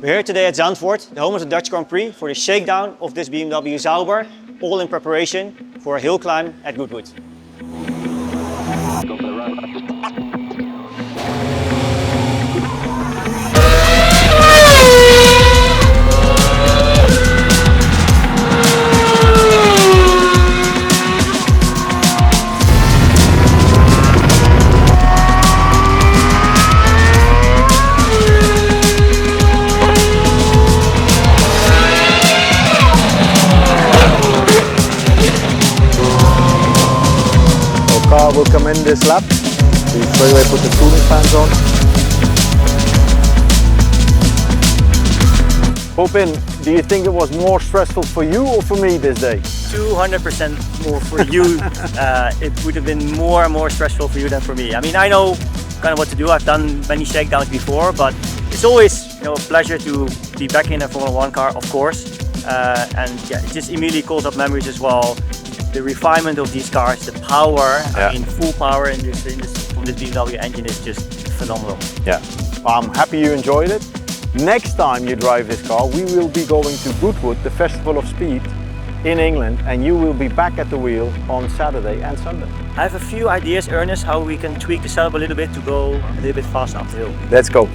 We're here today at Zandvoort, the home of the Dutch Grand Prix, for the shakedown of this BMW Sauber, all in preparation for a hill climb at Goodwood. Car will come in this lap. We straight away put the cooling fans on. Popin, do you think it was more stressful for you or for me this day? 200% more for you. It would have been more and more stressful for you than for me. I mean, I know kind of what to do. I've done many shakedowns before, but it's always a pleasure to be back in a Formula 1 car, of course. And yeah, it just immediately calls up memories as well. The refinement of these cars, the power, I mean, full power from this BMW engine is just phenomenal. Yeah, I'm happy you enjoyed it. Next time you drive this car, we will be going to Goodwood, the Festival of Speed in England, and you will be back at the wheel on Saturday and Sunday. I have a few ideas, Ernest, how we can tweak the setup a little bit to go a little bit faster up the hill. Let's go.